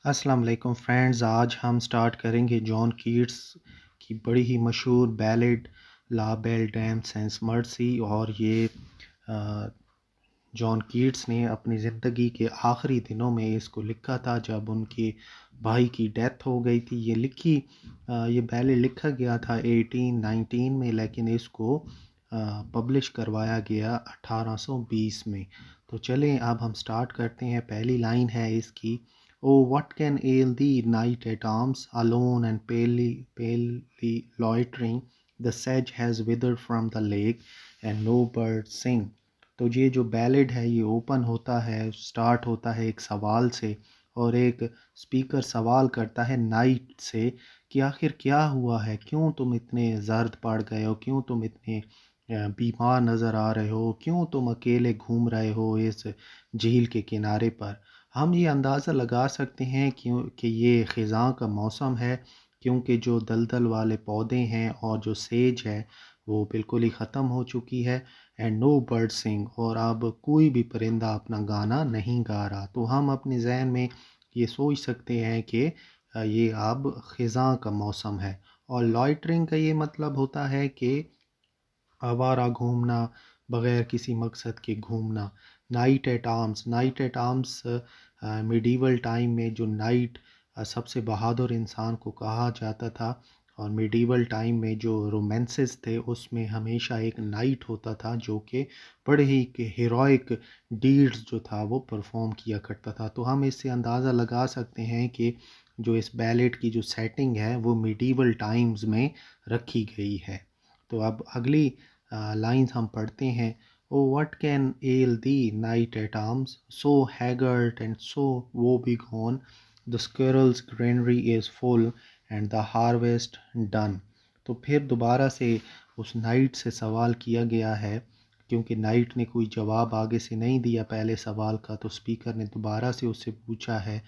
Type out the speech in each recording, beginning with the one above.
अस्सलाम वालेकुम फ्रेंड्स। आज हम स्टार्ट करेंगे जॉन कीट्स की बड़ी ही मशहूर बैलेड ला बेल डैम सेंस मर्सी। और ये जॉन कीट्स ने अपनी ज़िंदगी के आखिरी दिनों में इसको लिखा था जब उनके भाई की डेथ हो गई थी। ये बैलेड लिखा गया था 1819 में, लेकिन इसको पब्लिश करवाया गया 1820 में। तो चलें अब हम स्टार्ट करते हैं। पहली लाइन है इसकी: Oh, what can ail thee, night at arms, alone and palely loitering? The sedge has withered from the lake, and no birds sing. तो ये जो बैलेड है ये ओपन होता है, स्टार्ट होता है एक सवाल से। और एक स्पीकर सवाल करता है नाइट से कि आखिर क्या हुआ है, क्यों तुम इतने जर्द पड़ गए हो, क्यों तुम इतने बीमार नज़र आ रहे हो, क्यों तुम अकेले घूम रहे हो इस झील के किनारे पर। हम ये अंदाज़ा लगा सकते हैं कि ये ख़ज़ां का मौसम है, क्योंकि जो दलदल वाले पौधे हैं और जो सेज है वो बिल्कुल ही ख़त्म हो चुकी है। एंड नो बर्ड सिंग, और अब कोई भी परिंदा अपना गाना नहीं गा रहा। तो हम अपने जहन में ये सोच सकते हैं कि ये अब ख़ज़ां का मौसम है। और लॉइटरिंग का ये मतलब होता है कि आवारा घूमना, बग़ैर किसी मकसद के घूमना। Knight at arms medieval time में जो नाइट सबसे बहादुर इंसान को कहा जाता था। और मिडीवल टाइम में जो रोमांसेस थे उसमें हमेशा एक नाइट होता था जो कि बड़े ही हीरोइक डीड्स जो था वो परफॉर्म किया करता था। तो हम इससे अंदाज़ा लगा सकते हैं कि जो इस बैलेट की जो सेटिंग है वो मिडीवल टाइम्स में रखी गई है। तो अब अगली लाइन्स हम पढ़ते हैं। O what can ail thee knight at arms, so haggard and so woebegone, the squirrel's granary is full and the harvest done. तो फिर दोबारा से उस नाइट से सवाल किया गया है, क्योंकि नाइट ने कोई जवाब आगे से नहीं दिया पहले सवाल का। तो स्पीकर ने दोबारा से उससे पूछा है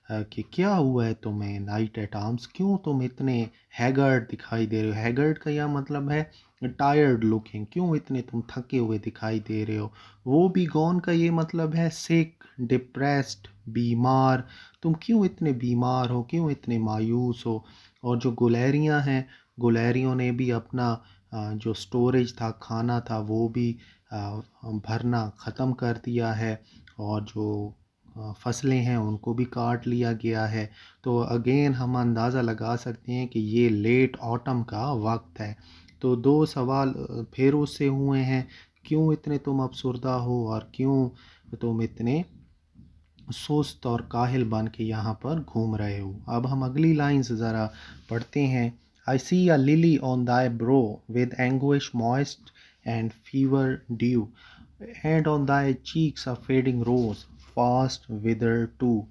कि क्या हुआ है तुम्हें नाइट एट आर्म्स, क्यों तुम इतने हैगर्ड दिखाई दे रहे हो। हैगर्ड का यह मतलब है टायर्ड लुकिंग, क्यों इतने तुम थके हुए दिखाई दे रहे हो। वो भी गॉन का ये मतलब है सिक, डिप्रेस्ड, बीमार। तुम क्यों इतने बीमार हो, क्यों इतने मायूस हो। और जो गुलहरियाँ हैं, गुलहरियों ने भी अपना जो स्टोरेज था, खाना था, वो भी भरना ख़त्म कर दिया है। और जो फसलें हैं उनको भी काट लिया गया है। तो अगेन हम अंदाज़ा लगा सकते हैं कि ये लेट ऑटम का वक्त है। तो दो सवाल फिर उससे हुए हैं: क्यों इतने तुम अफसरदा हो, और क्यों तुम इतने सुस्त और काहिल बन के यहाँ पर घूम रहे हो। अब हम अगली लाइन्स ज़रा पढ़ते हैं। I see a lily on thy brow with anguish moist and fever dew, and on thy cheeks a fading rose fast wither too.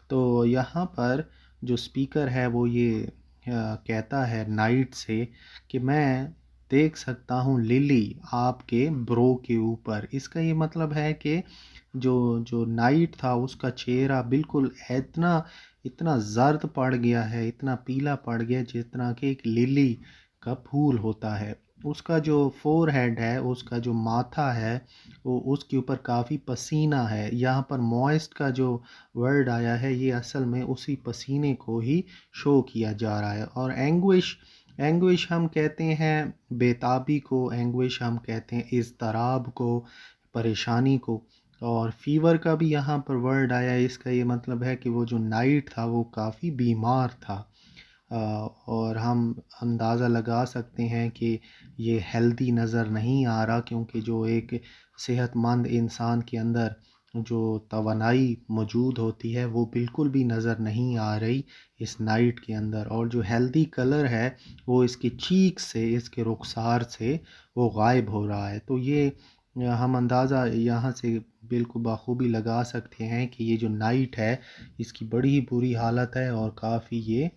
तो यहाँ पर जो स्पीकर है वो ये कहता है नाइट से कि मैं देख सकता हूँ लिली आपके ब्रो के ऊपर। इसका ये मतलब है कि जो जो नाइट था उसका चेहरा बिल्कुल इतना इतना जर्द पड़ गया है, इतना पीला पड़ गया जितना कि एक लिली का फूल होता है। उसका जो फोर हेड है, उसका जो माथा है, वो उसके ऊपर काफ़ी पसीना है। यहाँ पर मॉइस्ट का जो वर्ड आया है ये असल में उसी पसीने को ही शो किया जा रहा है। और एंग्विश, एंग्विश हम कहते हैं बेताबी को, एंग्विश हम कहते हैं इज़्तिराब को, परेशानी को। और फीवर का भी यहाँ पर वर्ड आया है, इसका ये मतलब है कि वो जो नाइट था वो काफ़ी बीमार था। और हम अंदाज़ा लगा सकते हैं कि ये हेल्दी नज़र नहीं आ रहा, क्योंकि जो एक सेहतमंद इंसान के अंदर जो तवानाई मौजूद होती है वो बिल्कुल भी नज़र नहीं आ रही इस नाइट के अंदर। और जो हेल्दी कलर है वो इसके चीक से, इसके रुखसार से वो गायब हो रहा है। तो ये हम अंदाज़ा यहाँ से बिल्कुल बाखूबी लगा सकते हैं कि ये जो नाइट है इसकी बड़ी ही बुरी हालत है और काफ़ी ये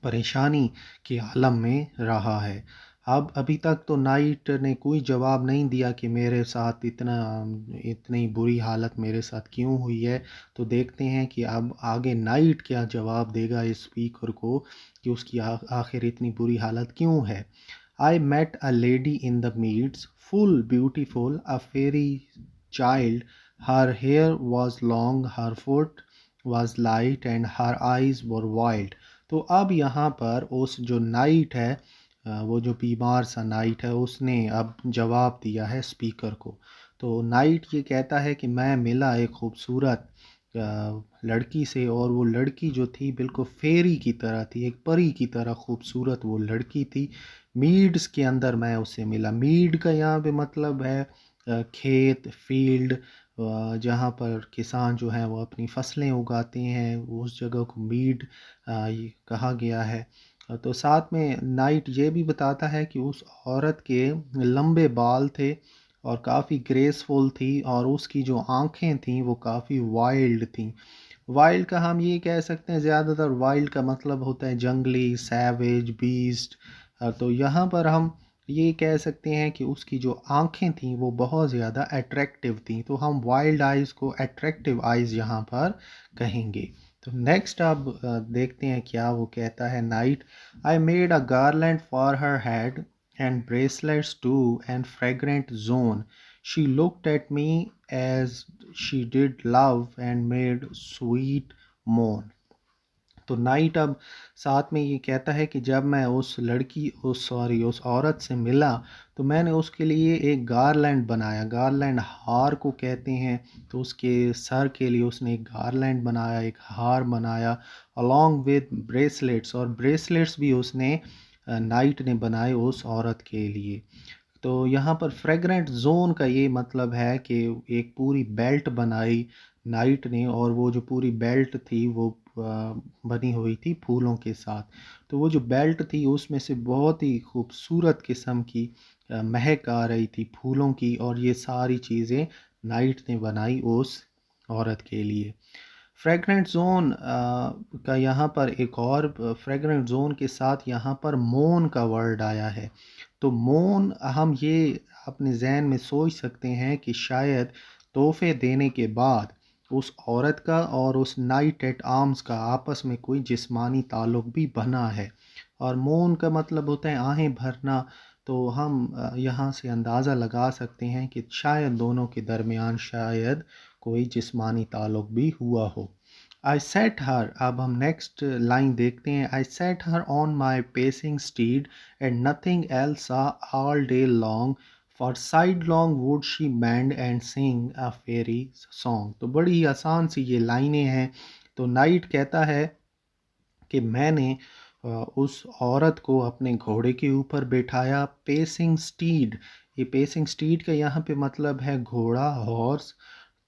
परेशानी के आलम में रहा है। अब अभी तक तो नाइट ने कोई जवाब नहीं दिया कि मेरे साथ इतनी बुरी हालत मेरे साथ क्यों हुई है। तो देखते हैं कि अब आगे नाइट क्या जवाब देगा इस स्पीकर को कि उसकी आखिर इतनी बुरी हालत क्यों है। I met a lady in the meads, full beautiful, a fairy child. Her hair was long, her foot was light and her eyes were wild। तो अब यहाँ पर उस जो नाइट है, वो जो बीमार सा नाइट है, उसने अब जवाब दिया है स्पीकर को। तो नाइट ये कहता है कि मैं मिला एक खूबसूरत लड़की से, और वो लड़की जो थी बिल्कुल फेरी की तरह थी, एक परी की तरह खूबसूरत वो लड़की थी। मीड्स के अंदर मैं उससे मिला। मीड का यहाँ पे मतलब है खेत, फील्ड, जहाँ पर किसान जो है वो अपनी फसलें उगाते हैं, उस जगह को मीड ये कहा गया है। तो साथ में नाइट ये भी बताता है कि उस औरत के लंबे बाल थे और काफ़ी ग्रेसफुल थी, और उसकी जो आँखें थीं वो काफ़ी वाइल्ड थीं। वाइल्ड का हम ये कह सकते हैं, ज़्यादातर वाइल्ड का मतलब होता है जंगली, सैवेज, बीस्ट। तो यहाँ पर हम ये कह सकते हैं कि उसकी जो आँखें थीं वो बहुत ज़्यादा अट्रैक्टिव थीं, तो हम वाइल्ड आइज़ को अट्रैक्टिव आइज़ यहाँ पर कहेंगे। तो नेक्स्ट अब देखते हैं क्या वो कहता है night. I made a garland for her head and bracelets too and fragrant zone, she looked at me as she did love and made sweet moan। तो नाइट अब साथ में ये कहता है कि जब मैं उस औरत से मिला, तो मैंने उसके लिए एक गारलैंड बनाया। गारलैंड हार को कहते हैं, तो उसके सर के लिए उसने एक गारलैंड बनाया, एक हार बनाया, अलॉन्ग विद ब्रेसलेट्स, और ब्रेसलेट्स भी उसने नाइट ने बनाए उस औरत के लिए। तो यहाँ पर फ्रेगरेंट जोन का ये मतलब है कि एक पूरी बेल्ट बनाई नाइट ने, और वो जो पूरी बेल्ट थी वो बनी हुई थी फूलों के साथ। तो वो जो बेल्ट थी उसमें से बहुत ही खूबसूरत किस्म की महक आ रही थी फूलों की, और ये सारी चीज़ें नाइट ने बनाई उस औरत के लिए। फ्रेगरेंट जोन का यहाँ पर एक और फ्रेगरेंट जोन के साथ यहाँ पर मोन का वर्ड आया है। तो मोन हम ये अपने जहन में सोच सकते हैं कि शायद तोहफे देने के बाद उस औरत का और उस नाइट एट आर्म्स का आपस में कोई जिस्मानी ताल्लुक भी बना है। और मोन का मतलब होता है आहें भरना। तो हम यहाँ से अंदाज़ा लगा सकते हैं कि शायद दोनों के दरमियान शायद कोई जिस्मानी ताल्लुक भी हुआ हो। आई सेट हर, अब हम नेक्स्ट लाइन देखते हैं। I set her on my pacing steed and nothing else all day long, for sidelong would she bend and sing a faery song. तो बड़ी ही आसान सी ये लाइनें हैं। तो नाइट कहता है कि मैंने उस औरत को अपने घोड़े के ऊपर बैठाया। पेसिंग स्टीड, ये पेसिंग स्टीड का यहाँ पे मतलब है घोड़ा, हॉर्स।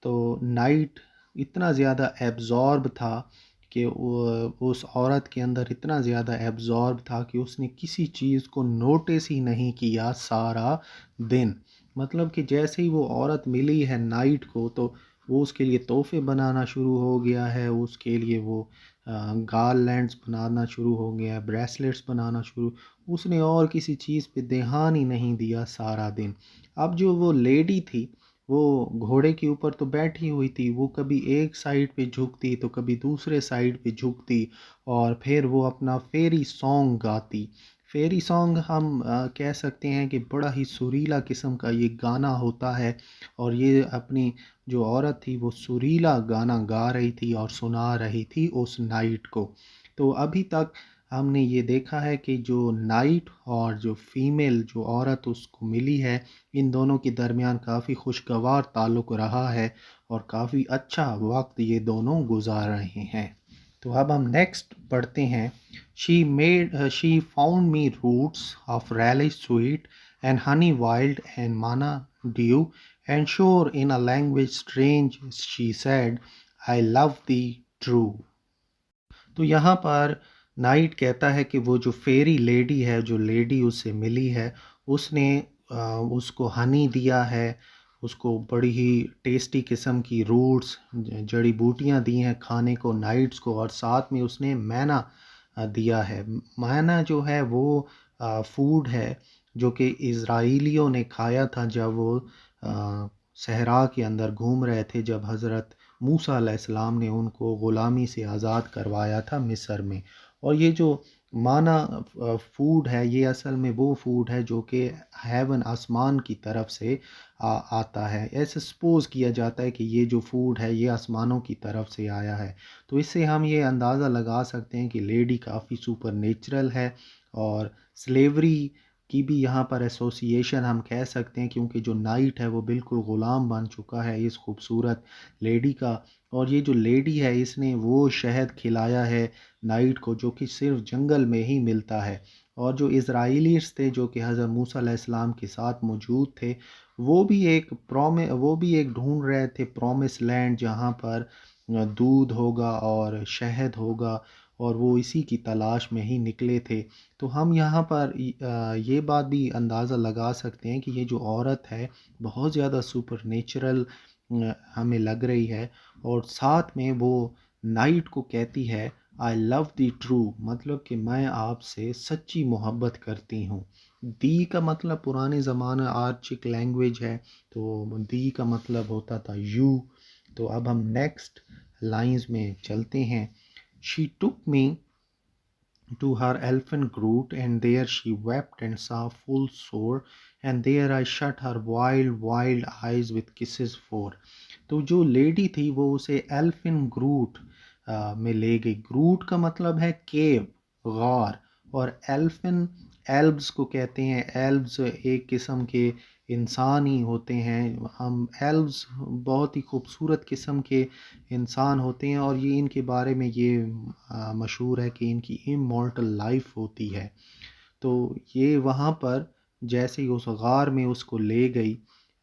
तो नाइट इतना ज़्यादा एब्जॉर्ब था कि उस औरत के अंदर इतना ज़्यादा एब्जॉर्ब था कि उसने किसी चीज़ को नोटिस ही नहीं किया सारा दिन। मतलब कि जैसे ही वो औरत मिली है नाइट को, तो वो उसके लिए तोहफे बनाना शुरू हो गया है, उसके लिए वो गारलैंड्स बनाना शुरू हो गया है, ब्रेसलेट्स बनाना शुरू। उसने और किसी चीज़ पे ध्यान ही नहीं दिया सारा दिन। अब जो वो लेडी थी वो घोड़े के ऊपर तो बैठी हुई थी, वो कभी एक साइड पे झुकती तो कभी दूसरे साइड पे झुकती, और फिर वो अपना फेरी सॉन्ग गाती। फेरी सॉन्ग हम कह सकते हैं कि बड़ा ही सुरीला किस्म का ये गाना होता है, और ये अपनी जो औरत थी वो सुरीला गाना गा रही थी और सुना रही थी उस नाइट को। तो अभी तक हमने ये देखा है कि जो नाइट और जो फीमेल जो औरत उसको मिली है, इन दोनों के दरमियान काफ़ी खुशगवार ताल्लुक़ रहा है, और काफ़ी अच्छा वक्त ये दोनों गुजार रहे हैं। तो अब हम नेक्स्ट पढ़ते हैं। She found me roots of relish sweet and honey wild and manna dew, and sure in a language strange she said, I love thee true। तो यहाँ पर नाइट कहता है कि वो जो फेरी लेडी है, जो लेडी उससे मिली है, उसने उसको हनी दिया है, उसको बड़ी ही टेस्टी किस्म की रूट्स, जड़ी बूटियाँ दी हैं खाने को नाइट्स को, और साथ में उसने मैना दिया है। मैना जो है वो फूड है जो कि इज़राइलियों ने खाया था जब वो सहरा के अंदर घूम रहे थे, जब हज़रत मूसा अलैहिस्सलाम ने उनको ग़ुलामी से आज़ाद करवाया था मिस्र में। और ये जो माना फूड है, ये असल में वो फूड है जो कि हेवन आसमान की तरफ से आता है। ऐसे सपोज़ किया जाता है कि ये जो फूड है ये आसमानों की तरफ से आया है। तो इससे हम ये अंदाज़ा लगा सकते हैं कि लेडी काफ़ी सुपर नेचुरल है। और स्लेवरी की भी यहाँ पर एसोसिएशन हम कह सकते हैं, क्योंकि जो नाइट है वो बिल्कुल ग़ुलाम बन चुका है इस खूबसूरत लेडी का। और ये जो लेडी है इसने वो शहद खिलाया है नाइट को, जो कि सिर्फ जंगल में ही मिलता है। और जो इज़राइलीस थे जो कि हज़रत मूसा अलैहिस्सलाम के साथ मौजूद थे, वो भी एक ढूंढ रहे थे प्रॉमिस लैंड, जहाँ पर दूध होगा और शहद होगा, और वो इसी की तलाश में ही निकले थे। तो हम यहाँ पर ये बात भी अंदाज़ा लगा सकते हैं कि ये जो औरत है बहुत ज़्यादा सुपर नेचुरल हमें लग रही है। और साथ में वो नाइट को कहती है आई लव दी ट्रू, मतलब कि मैं आपसे सच्ची मोहब्बत करती हूँ। दी का मतलब पुराने ज़माना आर्चिक लैंग्वेज है, तो दी का मतलब होता था यू। तो अब हम नेक्स्ट लाइंस में चलते हैं। She took me to her elfin grove, and there she wept and saw full sore, and there I shut her wild, wild eyes with kisses for। तो जो लेडी थी वो उसे एल्फिन ग्रूट में ले गई। ग्रूट का मतलब है केव, गार। और एल्फिन एल्ब्स को कहते हैं। एल्ब्स एक किस्म के इंसान ही होते हैं। हम एल्ब्स बहुत ही खूबसूरत किस्म के इंसान होते हैं, और ये इनके बारे में ये मशहूर है कि इनकी इमॉर्टल लाइफ होती है। तो ये वहाँ पर जैसे ही उस गार में उसको ले गई,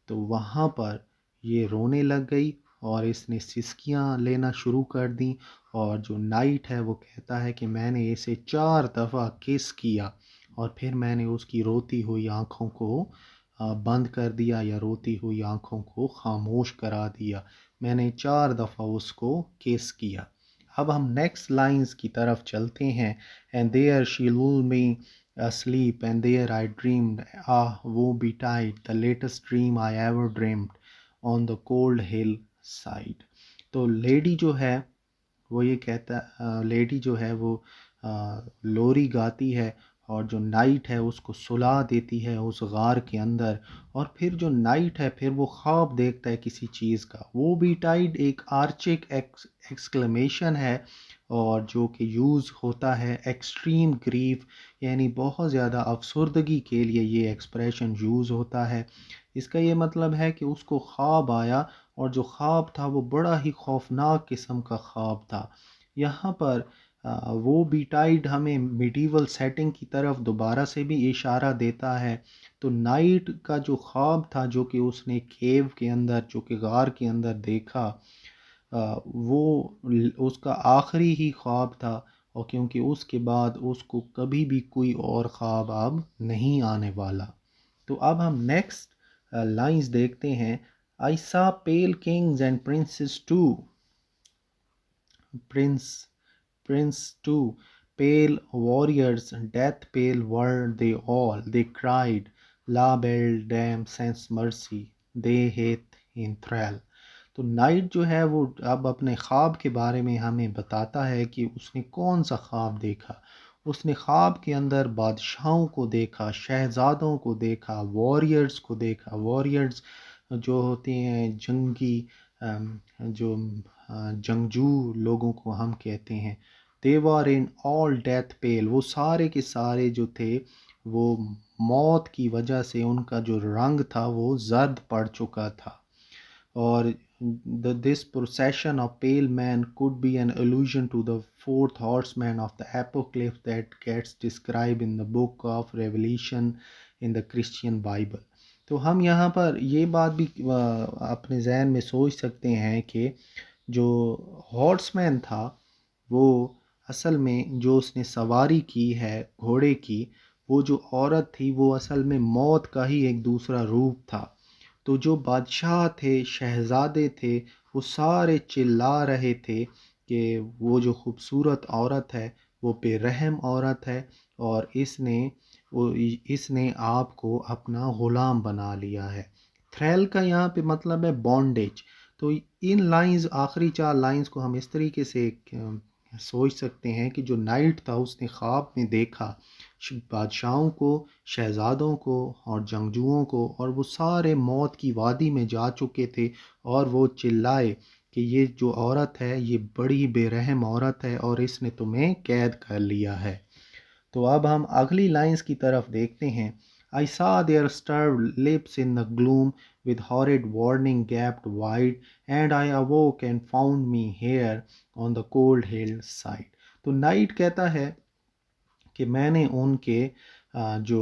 तो वहाँ पर ये रोने लग गई और इसने सिसकियाँ लेना शुरू कर दी। और जो नाइट है वो कहता है कि मैंने इसे 4 दफ़ा किस किया, और फिर मैंने उसकी रोती हुई आँखों को बंद कर दिया, या रोती हुई आँखों को खामोश करा दिया। मैंने 4 दफ़ा उसको किस किया। अब हम नेक्स्ट लाइंस की तरफ चलते हैं। And there she lulled me asleep, and there I dreamed, ah, woe betide, the latest dream I ever dreamed on the cold hill side। तो लेडी जो है वो ये कहता लेडी जो है वो लोरी गाती है, और जो नाइट है उसको सुला देती है उस गार के अंदर। और फिर जो नाइट है फिर वो ख्वाब देखता है किसी चीज़ का। वो भी टाइड एक आर्चिक एक्सक्लेमेशन है, और जो कि यूज़ होता है एक्सट्रीम ग्रीफ, यानी बहुत ज़्यादा अफसरदगी के लिए ये एक्सप्रेशन यूज़ होता है। इसका ये मतलब है कि उसको ख्वाब आया, और जो ख्वाब था वो बड़ा ही खौफनाक किस्म का ख्वाब था। यहाँ पर वो बीटाइड हमें मिडीवल सेटिंग की तरफ दोबारा से भी इशारा देता है। तो नाइट का जो ख्वाब था जो कि उसने केव के अंदर, जो कि गार के अंदर देखा, वो उसका आखिरी ही ख्वाब था। और क्योंकि उसके बाद उसको कभी भी कोई और ख्वाब अब नहीं आने वाला। तो अब हम नेक्स्ट लाइंस देखते हैं। I saw pale kings and princes too, Prince, Prince too, pale warriors, death pale were they all. They cried, La belle dame sans mercy, they hate in thrall। तो नाइट जो है वो अब अपने ख्वाब के बारे में हमें बताता है कि उसने कौन सा ख्वाब देखा। उसने ख्वाब के अंदर बादशाहों को देखा, शहजादों को देखा, वॉरियर्स को देखा। वॉरियर्स जो होते हैं जंगी, जो जंगजू लोगों को हम कहते हैं। दे वर इन ऑल डेथ पेल, वो सारे के सारे जो थे वो मौत की वजह से उनका जो रंग था वो जर्द पड़ चुका था। और this procession of pale men could be an allusion to the fourth horseman of the apocalypse that gets described in the book of Revelation in the Christian Bible। तो हम यहाँ पर ये बात भी अपने जहन में सोच सकते हैं कि जो हॉर्समैन था वो असल में जो उसने सवारी की है घोड़े की, वो जो औरत थी वो असल में मौत का ही एक दूसरा रूप था। तो जो बादशाह थे, शहज़ादे थे, वो सारे चिल्ला रहे थे कि वो जो खूबसूरत औरत है वो बेरहम औरत है, और इसने आपको अपना ग़ुलाम बना लिया है। थ्रेल का यहाँ पे मतलब है बॉन्डेज। तो इन लाइंस, आखिरी 4 लाइंस को हम इस तरीके से सोच सकते हैं कि जो नाइट था उसने ख्वाब में देखा बादशाहों को, शहज़ादों को और जंगजुओं को, और वो सारे मौत की वादी में जा चुके थे और वो चिल्लाए कि ये जो औरत है ये बड़ी बेरहम औरत है और इसने तुम्हें कैद कर लिया है। तो अब हम अगली लाइंस की तरफ देखते हैं। I saw their starved lips in the gloom with horrid warning gaped wide, and I awoke and found me here on the cold hillside. तो नाइट कहता है कि मैंने उनके जो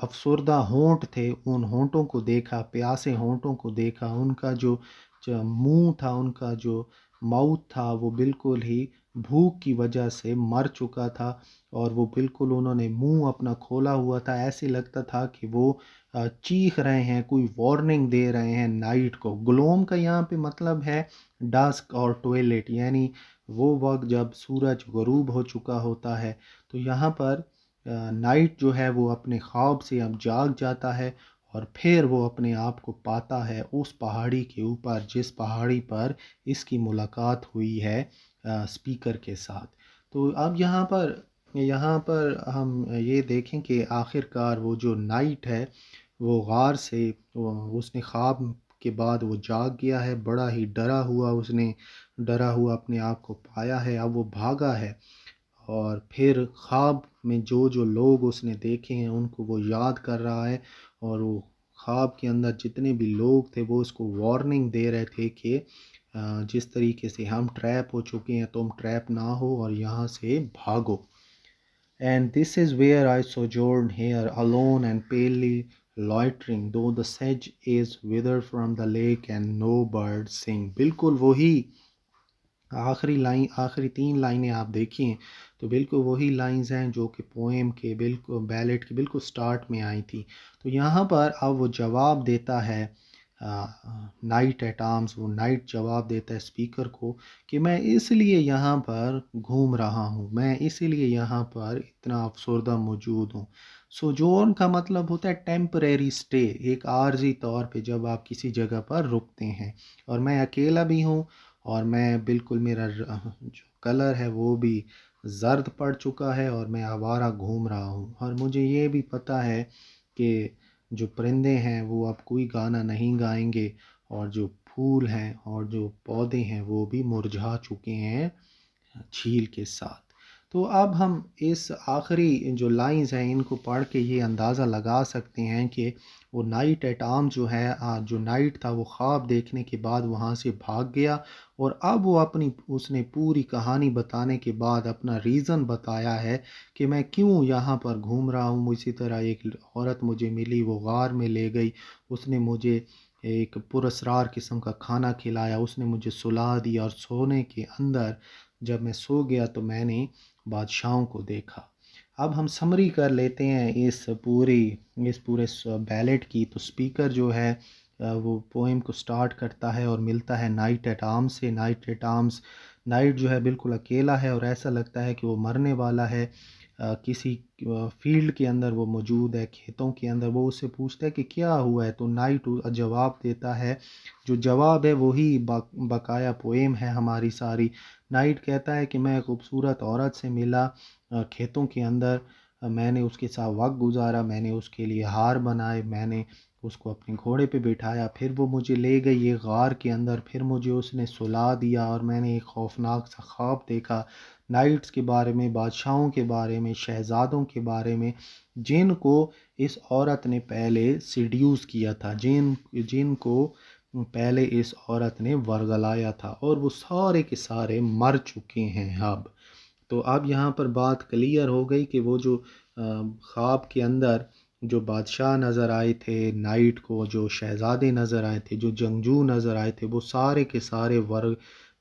अफसरदा होंठ थे उन होंठों को देखा, प्यासे होंठों को देखा, उनका जो मुंह था, उनका जो माउथ था वो बिल्कुल ही भूख की वजह से मर चुका था, और वो बिल्कुल उन्होंने मुंह अपना खोला हुआ था, ऐसे लगता था कि वो चीख रहे हैं, कोई वार्निंग दे रहे हैं नाइट को। ग्लोम का यहाँ पे मतलब है डस्क और टॉयलेट, यानी वो वक्त जब सूरज गरूब हो चुका होता है। तो यहाँ पर नाइट जो है वो अपने ख्वाब से अब जाग जाता है और फिर वो अपने आप को पाता है उस पहाड़ी के ऊपर जिस पहाड़ी पर इसकी मुलाकात हुई है स्पीकर के साथ। तो अब यहाँ पर हम ये देखें कि आखिरकार वो जो नाइट है वो गार से उसने ख्वाब के बाद वो जाग गया है, बड़ा ही उसने डरा हुआ अपने आप को पाया है। अब वो भागा है और फिर ख्वाब में जो जो लोग उसने देखे हैं उनको वो याद कर रहा है, और वो ख्वाब के अंदर जितने भी लोग थे वो उसको वार्निंग दे रहे थे कि जिस तरीके से हम ट्रैप हो चुके हैं तुम ट्रैप ना हो और यहाँ से भागो। And this is where I sojourn here alone and palely loitering, though the sedge is withered from the lake and no birds sing. बिल्कुल वही आखिरी 3 लाइनें आप देखिए तो बिल्कुल वही लाइंस हैं जो कि पोएम के बिल्कुल बैलेट के बिल्कुल स्टार्ट में आई थी। तो यहाँ पर अब वो जवाब देता है नाइट एट आर्म्स, वो नाइट जवाब देता है स्पीकर को कि मैं इसलिए यहाँ पर घूम रहा हूँ, मैं इसीलिए यहाँ पर इतना अफसरदा मौजूद हूँ। सोजोर्न का मतलब होता है टेम्परेरी स्टे, एक आर्जी तौर पे जब आप किसी जगह पर रुकते हैं। और मैं अकेला भी हूँ और मैं बिल्कुल मेरा जो कलर है वो भी ज़र्द पड़ चुका है और मैं आवारा घूम रहा हूँ। और मुझे ये भी पता है कि जो परिंदे हैं वो अब कोई गाना नहीं गाएंगे और जो फूल हैं और जो पौधे हैं वो भी मुरझा चुके हैं झील के साथ। तो अब हम इस आखिरी जो लाइंस हैं इनको पढ़ के ये अंदाज़ा लगा सकते हैं कि वो नाइट एट आर्म जो है जो नाइट था वो ख्वाब देखने के बाद वहाँ से भाग गया, और अब वो उसने पूरी कहानी बताने के बाद अपना रीज़न बताया है कि मैं क्यों यहाँ पर घूम रहा हूँ। इसी तरह एक औरत मुझे मिली, वो गार में ले गई, उसने मुझे एक पुरस्रार किस्म का खाना खिलाया, उसने मुझे सुला दिया, और सोने के अंदर जब मैं सो गया तो मैंने बादशाहों को देखा। अब हम समरी कर लेते हैं इस पूरे बैलेट की। तो स्पीकर जो है वो पोएम को स्टार्ट करता है और मिलता है नाइट एट आर्म्स से। नाइट एट आर्म्स, नाइट जो है बिल्कुल अकेला है और ऐसा लगता है कि वो मरने वाला है। किसी फील्ड के अंदर वो मौजूद है, खेतों के अंदर। वो उससे पूछता है कि क्या हुआ है, तो नाइट जवाब देता है। जो जवाब है वही बकाया पोएम है हमारी सारी। नाइट कहता है कि मैं एक खूबसूरत औरत से मिला खेतों के अंदर, मैंने उसके साथ वक्त गुजारा, मैंने उसके लिए हार बनाए, मैंने उसको अपने घोड़े पे बिठाया, फिर वो मुझे ले गई ये गार के अंदर, फिर मुझे उसने सुला दिया और मैंने एक खौफनाक सा ख्वाब देखा नाइट्स के बारे में, बादशाहों के बारे में, शहज़ादों के बारे में, जिनको इस औरत ने पहले सिड्यूस किया था, जिनको पहले इस औरत ने वर्गलाया था, और वो सारे के सारे मर चुके हैं अब। तो अब यहाँ पर बात क्लियर हो गई कि वो जो ख्वाब के अंदर जो बादशाह नज़र आए थे नाइट को, जो शहज़ादे नज़र आए थे, जो जंगजू नज़र आए थे, वो सारे के सारे वर्ग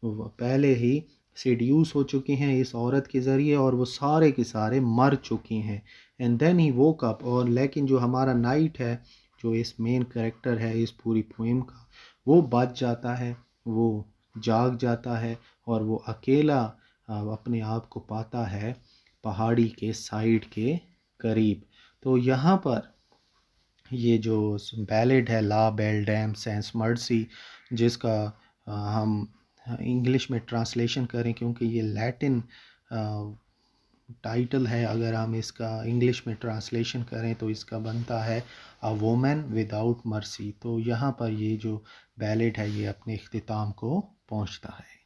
पहले ही सीड्यूस हो चुके हैं इस औरत के ज़रिए, और वो सारे के सारे मर चुके हैं। And then he woke up. और लेकिन जो हमारा नाइट है, जो इस मेन करेक्टर है इस पूरी पोएम का, वो बच जाता है, वो जाग जाता है, और वो अकेला अपने आप को पाता है पहाड़ी के साइड के करीब। तो यहाँ पर ये जो बैलेड है ला बेल डैम सेंस मर्सी, जिसका हम इंग्लिश में ट्रांसलेशन करें, क्योंकि ये लैटिन टाइटल है, अगर हम इसका इंग्लिश में ट्रांसलेशन करें तो इसका बनता है अ वुमन विदाउट मर्सी। तो यहाँ पर ये जो बैलेट है ये अपने इख्तिताम को पहुँचता है।